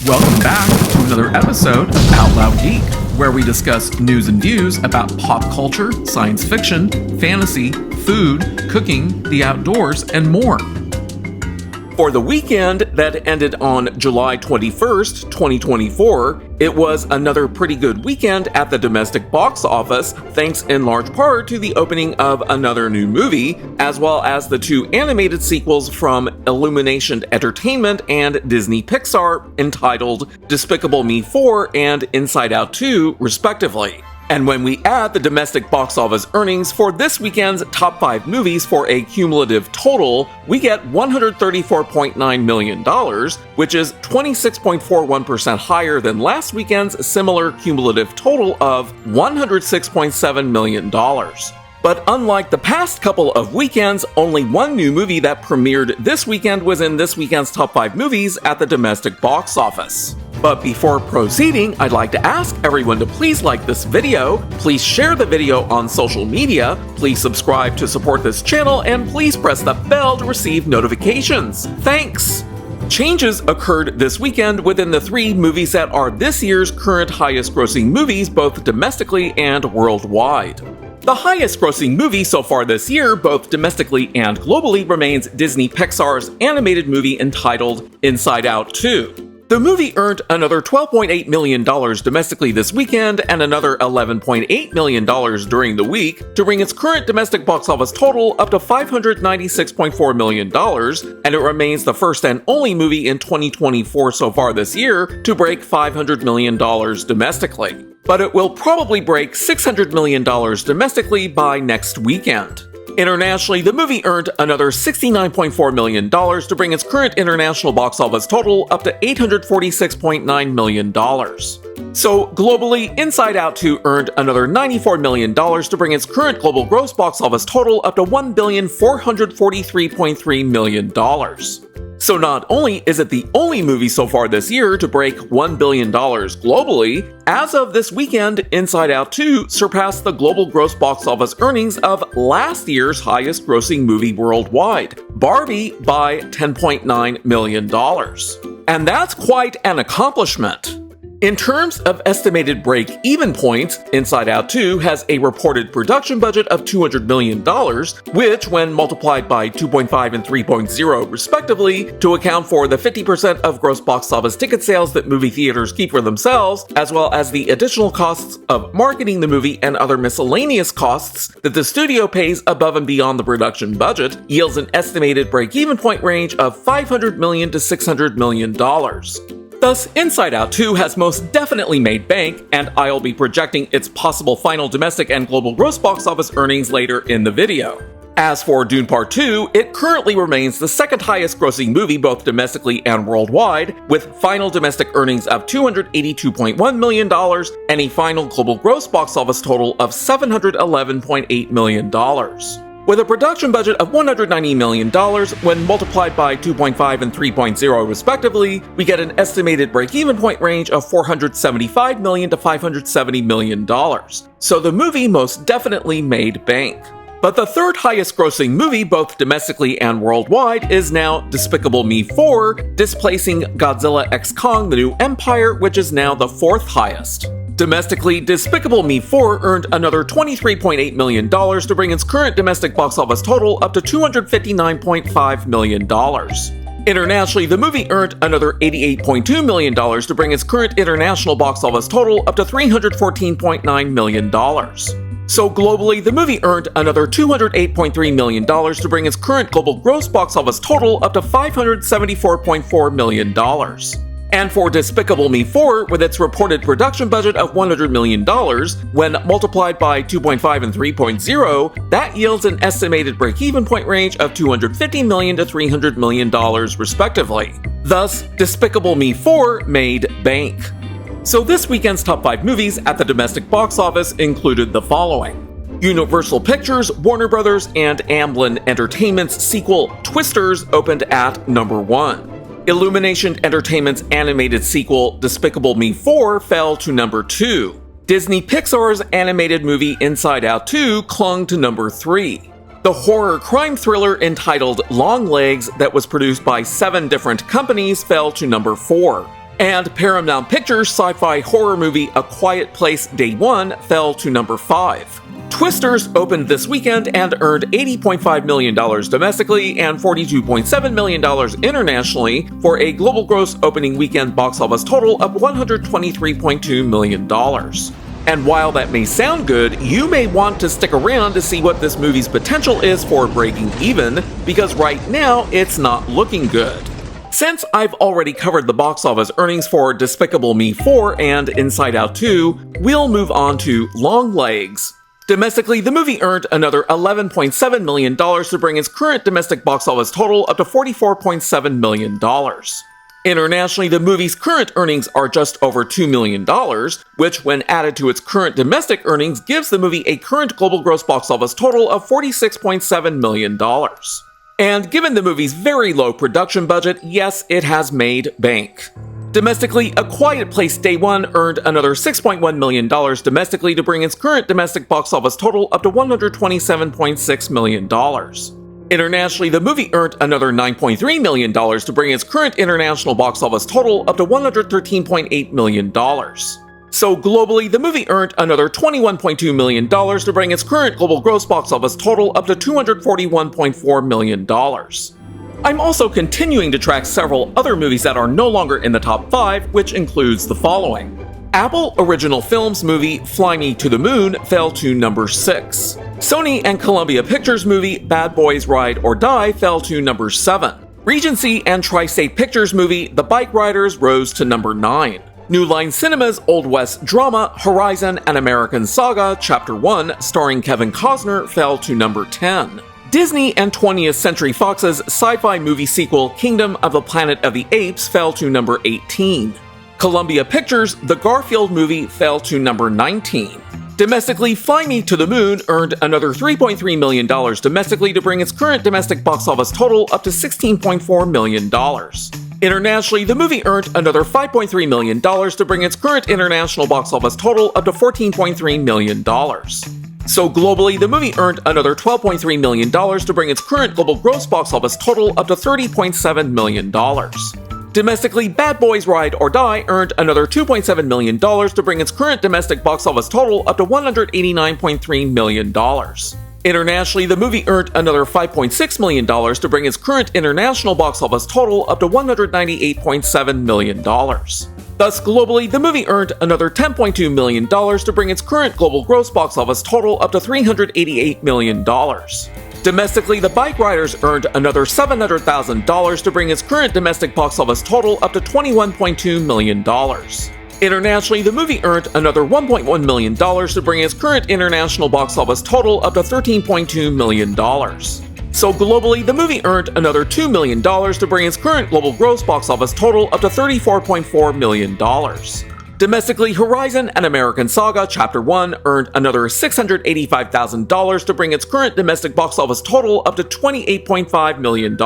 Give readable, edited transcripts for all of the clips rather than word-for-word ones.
Welcome back to another episode of Out Loud Geek, where we discuss news and views about pop culture, science fiction, fantasy, food, cooking, the outdoors, and more. For the weekend that ended on July 21st, 2024, it was another pretty good weekend at the domestic box office, thanks in large part to the opening of another new movie, as well as the two animated sequels from Illumination Entertainment and Disney Pixar, entitled Despicable Me 4 and Inside Out 2, respectively. And when we add the domestic box office earnings for this weekend's top 5 movies for a cumulative total, we get $134.9 million, which is 26.41% higher than last weekend's similar cumulative total of $106.7 million. But unlike the past couple of weekends, only one new movie that premiered this weekend was in this weekend's top 5 movies at the domestic box office. But before proceeding, I'd like to ask everyone to please like this video, please share the video on social media, please subscribe to support this channel, and please press the bell to receive notifications. Thanks! Changes occurred this weekend within the 3 movies that are this year's current highest grossing movies, both domestically and worldwide. The highest grossing movie so far this year, both domestically and globally, remains Disney Pixar's animated movie entitled Inside Out 2. The movie earned another $12.8 million domestically this weekend and another $11.8 million during the week to bring its current domestic box office total up to $596.4 million, and it remains the first and only movie in 2024 so far this year to break $500 million domestically. But it will probably break $600 million domestically by next weekend. Internationally, the movie earned another $69.4 million to bring its current international box office total up to $846.9 million. So globally, Inside Out 2 earned another $94 million to bring its current global gross box office total up to $1,443.3 million. So not only is it the only movie so far this year to break $1 billion globally, as of this weekend, Inside Out 2 surpassed the global gross box office earnings of last year's highest grossing movie worldwide, Barbie, by $10.9 million. And that's quite an accomplishment. In terms of estimated break-even points, Inside Out 2 has a reported production budget of $200 million, which, when multiplied by 2.5 and 3.0 respectively, to account for the 50% of gross box office ticket sales that movie theaters keep for themselves, as well as the additional costs of marketing the movie and other miscellaneous costs that the studio pays above and beyond the production budget, yields an estimated break-even point range of $500 million to $600 million. Thus, Inside Out 2 has most definitely made bank, and I'll be projecting its possible final domestic and global gross box office earnings later in the video. As for Dune Part 2, it currently remains the second highest grossing movie both domestically and worldwide, with final domestic earnings of $282.1 million and a final global gross box office total of $711.8 million. With a production budget of $190 million, when multiplied by 2.5 and 3.0 respectively, we get an estimated break-even point range of $475 million to $570 million. So the movie most definitely made bank. But the third highest grossing movie, both domestically and worldwide, is now Despicable Me 4, displacing Godzilla x Kong: The New Empire, which is now the fourth highest. Domestically, Despicable Me 4 earned another $23.8 million to bring its current domestic box office total up to $259.5 million. Internationally, the movie earned another $88.2 million to bring its current international box office total up to $314.9 million. So globally, the movie earned another $208.3 million to bring its current global gross box office total up to $574.4 million. And for Despicable Me 4, with its reported production budget of $100 million, when multiplied by 2.5 and 3.0, that yields an estimated break-even point range of $250 million to $300 million respectively. Thus, Despicable Me 4 made bank. So this weekend's top 5 movies at the domestic box office included the following. Universal Pictures, Warner Brothers, and Amblin Entertainment's sequel Twisters opened at number 1. Illumination Entertainment's animated sequel Despicable Me 4 fell to number 2. Disney Pixar's animated movie Inside Out 2 clung to number 3. The horror crime thriller entitled Longlegs that was produced by 7 different companies fell to number 4. And Paramount Pictures' sci-fi horror movie A Quiet Place Day 1 fell to number 5. Twisters opened this weekend and earned $80.5 million domestically and $42.7 million internationally for a global gross opening weekend box office total of $123.2 million. And while that may sound good, you may want to stick around to see what this movie's potential is for breaking even, because right now it's not looking good. Since I've already covered the box office earnings for Despicable Me 4 and Inside Out 2, we'll move on to Longlegs. Domestically, the movie earned another $11.7 million to bring its current domestic box office total up to $44.7 million. Internationally, the movie's current earnings are just over $2 million, which, when added to its current domestic earnings, gives the movie a current global gross box office total of $46.7 million. And given the movie's very low production budget, yes, it has made bank. Domestically, A Quiet Place Day 1 earned another $6.1 million domestically to bring its current domestic box office total up to $127.6 million. Internationally, the movie earned another $9.3 million to bring its current international box office total up to $113.8 million. So globally, the movie earned another $21.2 million to bring its current global gross box office total up to $241.4 million. I'm also continuing to track several other movies that are no longer in the top 5, which includes the following. Apple Original Films movie Fly Me to the Moon fell to number 6. Sony and Columbia Pictures movie Bad Boys Ride or Die fell to number 7. Regency and Tri-State Pictures movie The Bikeriders rose to number 9. New Line Cinema's Old West drama Horizon: An American Saga Chapter 1 starring Kevin Costner fell to number 10. Disney and 20th Century Fox's sci-fi movie sequel Kingdom of the Planet of the Apes fell to number 18. Columbia Pictures' The Garfield Movie fell to number 19. Domestically, Fly Me to the Moon earned another $3.3 million domestically to bring its current domestic box office total up to $16.4 million. Internationally, the movie earned another $5.3 million to bring its current international box office total up to $14.3 million. So globally, the movie earned another $12.3 million to bring its current global gross box office total up to $30.7 million. Domestically, Bad Boys Ride or Die earned another $2.7 million to bring its current domestic box office total up to $189.3 million. Internationally, the movie earned another $5.6 million to bring its current international box office total up to $198.7 million. Thus, globally, the movie earned another $10.2 million to bring its current global gross box office total up to $388 million. Domestically, The Bikeriders earned another $700,000 to bring its current domestic box office total up to $21.2 million. Internationally, the movie earned another $1.1 million to bring its current international box office total up to $13.2 million. So globally, the movie earned another $2 million to bring its current global gross box office total up to $34.4 million. Domestically, Horizon: An American Saga Chapter 1 earned another $685,000 to bring its current domestic box office total up to $28.5 million.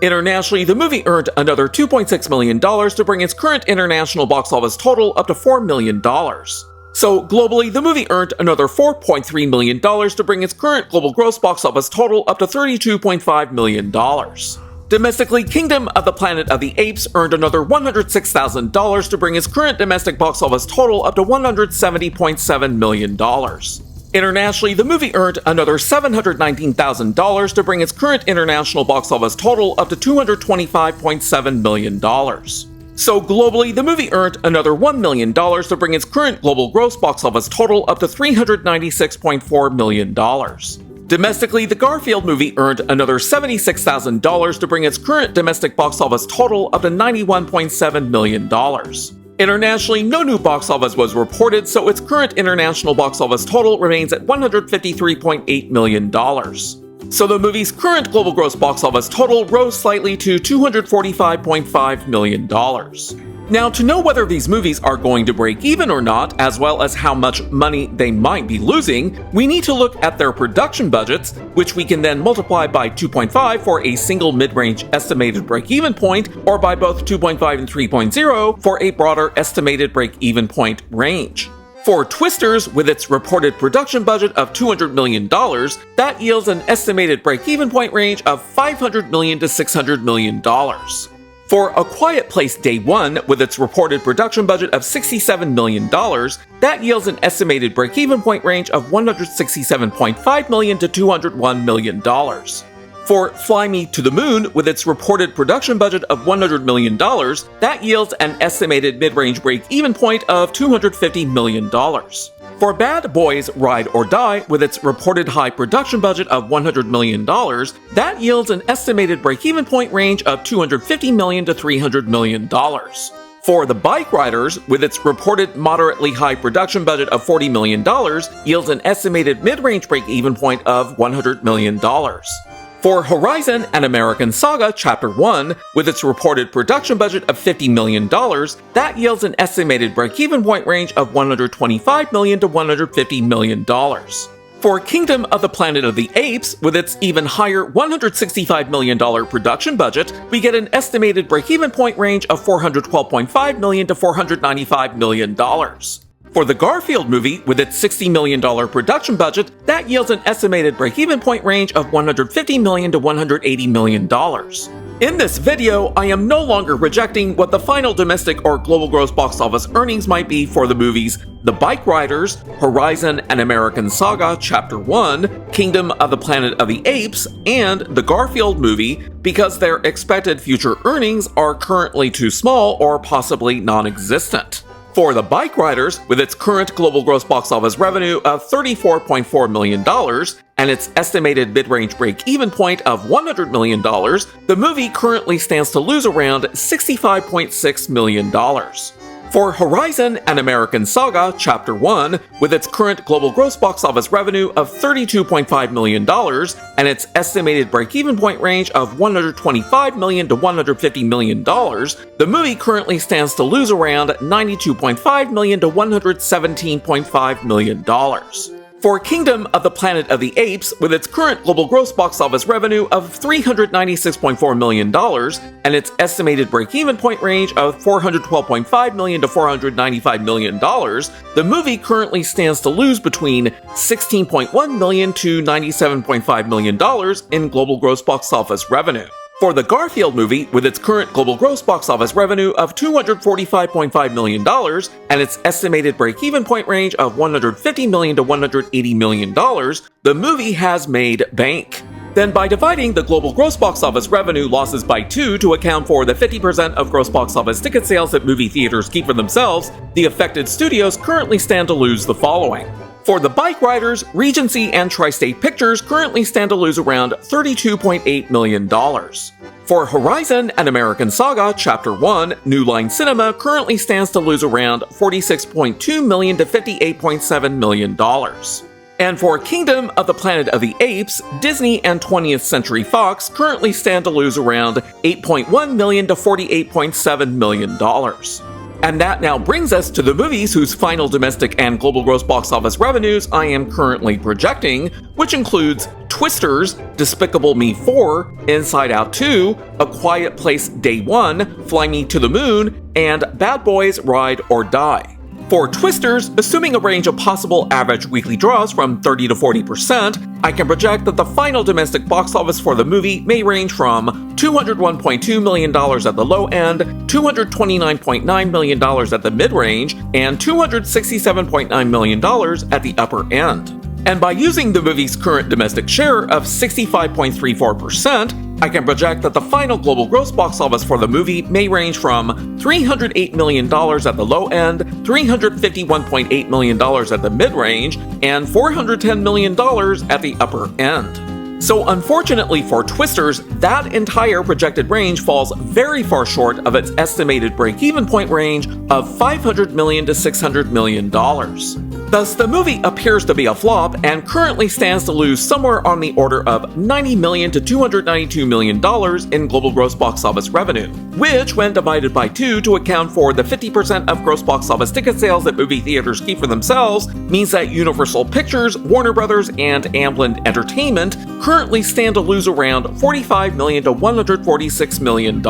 Internationally, the movie earned another $2.6 million to bring its current international box office total up to $4 million. So globally, the movie earned another $4.3 million to bring its current global gross box office total up to $32.5 million. Domestically, Kingdom of the Planet of the Apes earned another $106,000 to bring its current domestic box office total up to $170.7 million. Internationally, the movie earned another $719,000 to bring its current international box office total up to $225.7 million. So globally, the movie earned another $1 million to bring its current global gross box office total up to $396.4 million. Domestically, the Garfield movie earned another $76,000 to bring its current domestic box office total up to $91.7 million. Internationally, no new box office was reported, so its current international box office total remains at $153.8 million. So the movie's current global gross box office total rose slightly to $245.5 million. Now, to know whether these movies are going to break even or not, as well as how much money they might be losing, we need to look at their production budgets, which we can then multiply by 2.5 for a single mid-range estimated break-even point, or by both 2.5 and 3.0 for a broader estimated break-even point range. For Twisters, with its reported production budget of $200 million, that yields an estimated break-even point range of $500 million to $600 million. For A Quiet Place Day 1, with its reported production budget of $67 million, that yields an estimated break-even point range of $167.5 million to $201 million. For Fly Me to the Moon, with its reported production budget of $100 million, that yields an estimated mid-range break-even point of $250 million. For Bad Boys Ride or Die, with its reported high production budget of $100 million, that yields an estimated break-even point range of $250 million to $300 million. For The Bikeriders, with its reported moderately high production budget of $40 million, yields an estimated mid-range break-even point of $100 million. For Horizon: An American Saga Chapter 1, with its reported production budget of $50 million, that yields an estimated break-even point range of $125 million to $150 million. For Kingdom of the Planet of the Apes, with its even higher $165 million production budget, we get an estimated break-even point range of $412.5 million to $495 million. For the Garfield Movie, with its $60 million production budget, that yields an estimated break-even point range of $150 million to $180 million. In this video, I am no longer projecting what the final domestic or global gross box office earnings might be for the movies The Bikeriders, Horizon: An American Saga Chapter 1, Kingdom of the Planet of the Apes, and the Garfield Movie, because their expected future earnings are currently too small or possibly non-existent. For The Bikeriders, with its current global gross box office revenue of $34.4 million and its estimated mid-range break-even point of $100 million, the movie currently stands to lose around $65.6 million. For Horizon: An American Saga Chapter 1, with its current global gross box office revenue of $32.5 million and its estimated break-even point range of $125 million to $150 million, the movie currently stands to lose around $92.5 million to $117.5 million. For Kingdom of the Planet of the Apes, with its current global gross box office revenue of $396.4 million and its estimated break-even point range of $412.5 million to $495 million, the movie currently stands to lose between $16.1 million to $97.5 million in global gross box office revenue. For the Garfield Movie, with its current global gross box office revenue of $245.5 million and its estimated break-even point range of $150 million to $180 million, the movie has made bank. Then by dividing the global gross box office revenue losses by 2 to account for the 50% of gross box office ticket sales that movie theaters keep for themselves, the affected studios currently stand to lose the following. For The Bikeriders, Regency and Tri-State Pictures currently stand to lose around $32.8 million. For Horizon: An American Saga Chapter 1, New Line Cinema currently stands to lose around $46.2 million to $58.7 million. And for Kingdom of the Planet of the Apes, Disney and 20th Century Fox currently stand to lose around $8.1 million to $48.7 million. And that now brings us to the movies whose final domestic and global gross box office revenues I am currently projecting, which includes Twisters, Despicable Me 4, Inside Out 2, A Quiet Place Day 1, Fly Me to the Moon, and Bad Boys Ride or Die. For Twisters, assuming a range of possible average weekly draws from 30 to 40%, I can project that the final domestic box office for the movie may range from $201.2 million at the low end, $229.9 million at the mid-range, and $267.9 million at the upper end. And by using the movie's current domestic share of 65.34%, I can project that the final global gross box office for the movie may range from $308 million at the low end, $351.8 million at the mid-range, and $410 million at the upper end. So unfortunately for Twisters, that entire projected range falls very far short of its estimated break-even point range of $500 million to $600 million. Thus, the movie appears to be a flop and currently stands to lose somewhere on the order of $90 million to $292 million in global gross box office revenue, which, when divided by 2 to account for the 50% of gross box office ticket sales that movie theaters keep for themselves, means that Universal Pictures, Warner Brothers, and Amblin Entertainment currently stand to lose around $45 million to $146 million.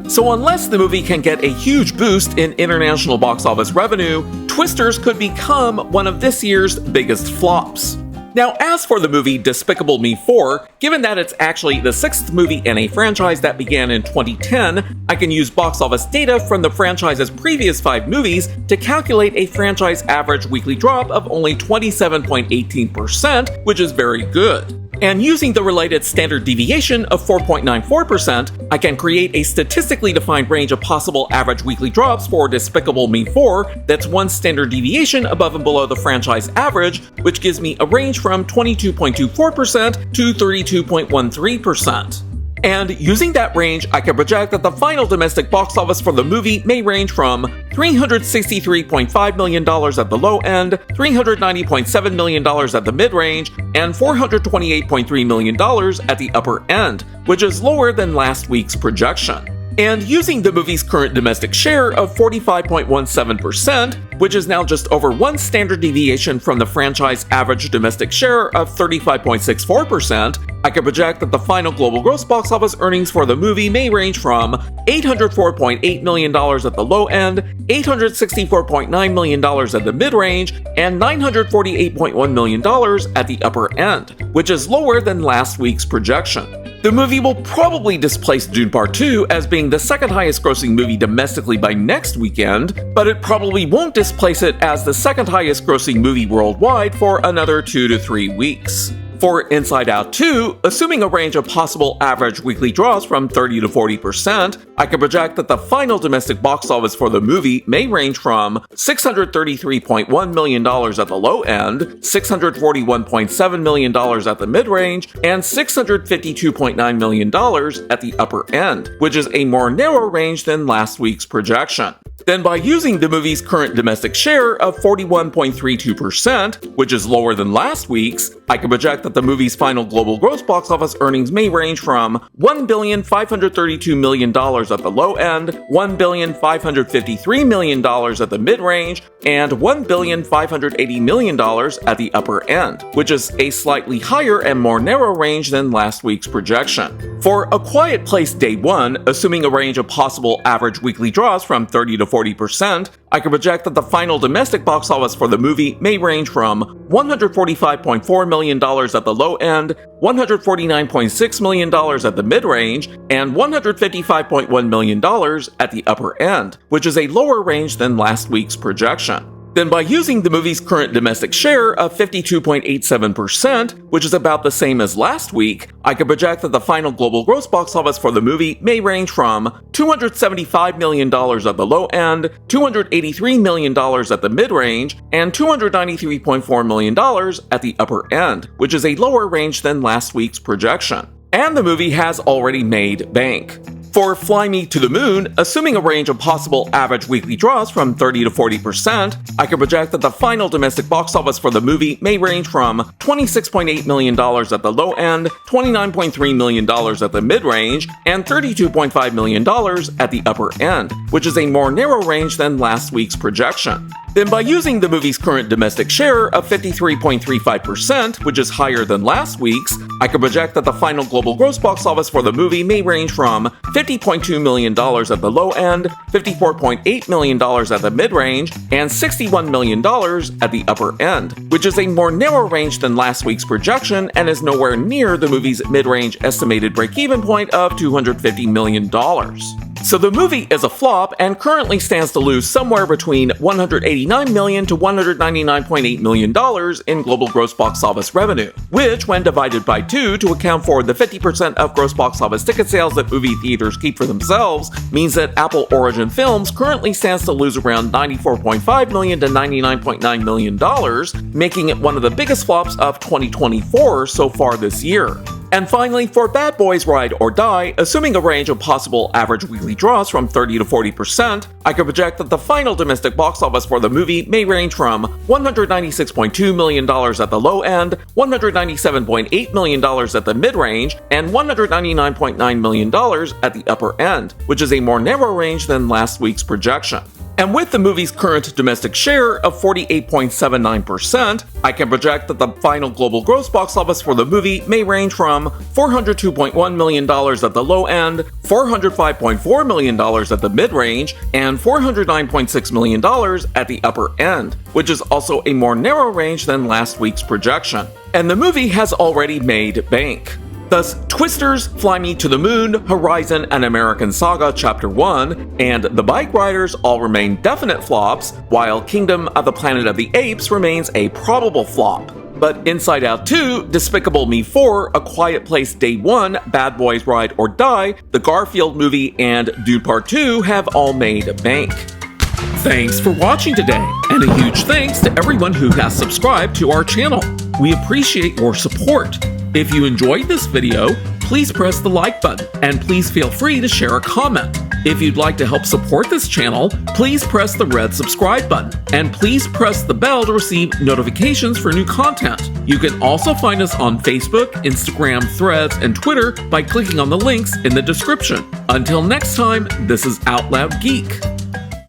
So unless the movie can get a huge boost in international box office revenue, Twisters could become one of this year's biggest flops. Now, as for the movie Despicable Me 4, given that it's actually the 6th movie in a franchise that began in 2010, I can use box office data from the franchise's previous 5 movies to calculate a franchise average weekly drop of only 27.18%, which is very good. And using the related standard deviation of 4.94%, I can create a statistically defined range of possible average weekly drops for Despicable Me 4 that's one standard deviation above and below the franchise average, which gives me a range from 22.24% to 32.13%. And using that range, I can project that the final domestic box office for the movie may range from $363.5 million at the low end, $390.7 million at the mid-range, and $428.3 million at the upper end, which is lower than last week's projection. And using the movie's current domestic share of 45.17%, which is now just over one standard deviation from the franchise average domestic share of 35.64%, I can project that the final global gross box office earnings for the movie may range from $804.8 million at the low end, $864.9 million at the mid-range, and $948.1 million at the upper end, which is lower than last week's projection. The movie will probably displace Dune Part 2 as being the second highest grossing movie domestically by next weekend, but it probably won't displace it as the second highest grossing movie worldwide for another 2 to 3 weeks. For Inside Out 2, assuming a range of possible average weekly draws from 30 to 40%, I can project that the final domestic box office for the movie may range from $633.1 million at the low end, $641.7 million at the mid-range, and $652.9 million at the upper end, which is a more narrow range than last week's projection. Then by using the movie's current domestic share of 41.32%, which is lower than last week's, I can project that the movie's final global gross box office earnings may range from $1,532 million at the low end, $1,553 million at the mid-range, and $1,580 million at the upper end, which is a slightly higher and more narrow range than last week's projection. For A Quiet Place Day 1, assuming a range of possible average weekly draws from 30 to 40%, I can project that the final domestic box office for the movie may range from $145.4 million at the low end, $149.6 million at the mid-range, and $155.1 million at the upper end, which is a lower range than last week's projection. Then by using the movie's current domestic share of 52.87%, which is about the same as last week, I can project that the final global gross box office for the movie may range from $275 million at the low end, $283 million at the mid-range, and $293.4 million at the upper end, which is a lower range than last week's projection. And the movie has already made bank. For Fly Me to the Moon, assuming a range of possible average weekly draws from 30 to 40%, I can project that the final domestic box office for the movie may range from $26.8 million at the low end, $29.3 million at the mid-range, and $32.5 million at the upper end, which is a more narrow range than last week's projection. Then by using the movie's current domestic share of 53.35%, which is higher than last week's, I can project that the final global gross box office for the movie may range from $50.2 million at the low end, $54.8 million at the mid-range, and $61 million at the upper end, which is a more narrow range than last week's projection and is nowhere near the movie's mid-range estimated break-even point of $250 million. So the movie is a flop and currently stands to lose somewhere between $189 million to $199.8 million in global gross box office revenue, which, when divided by 2 to account for the 50% of gross box office ticket sales that movie theaters keep for themselves, means that Apple Origin Films currently stands to lose around $94.5 million to $99.9 million, making it one of the biggest flops of 2024 so far this year. And finally, for Bad Boys Ride or Die, assuming a range of possible average weekly draws from 30 to 40%, I can project that the final domestic box office for the movie may range from $196.2 million at the low end, $197.8 million at the mid-range, and $199.9 million at the upper end, which is a more narrow range than last week's projection. And with the movie's current domestic share of 48.79%, I can project that the final global gross box office for the movie may range from $402.1 million at the low end, $405.4 million at the mid-range, and $409.6 million at the upper end, which is also a more narrow range than last week's projection. And the movie has already made bank. Thus, Twisters, Fly Me to the Moon, Horizon, and American Saga Chapter 1, and The Bikeriders all remain definite flops, while Kingdom of the Planet of the Apes remains a probable flop. But Inside Out 2, Despicable Me 4, A Quiet Place Day 1, Bad Boys Ride or Die, The Garfield Movie, and Dune Part 2 have all made bank. Thanks for watching today, and a huge thanks to everyone who has subscribed to our channel. We appreciate your support. If you enjoyed this video, please press the like button, and please feel free to share a comment. If you'd like to help support this channel, please press the red subscribe button, and please press the bell to receive notifications for new content. You can also find us on Facebook, Instagram, Threads, and Twitter by clicking on the links in the description. Until next time, this is Out Loud Geek.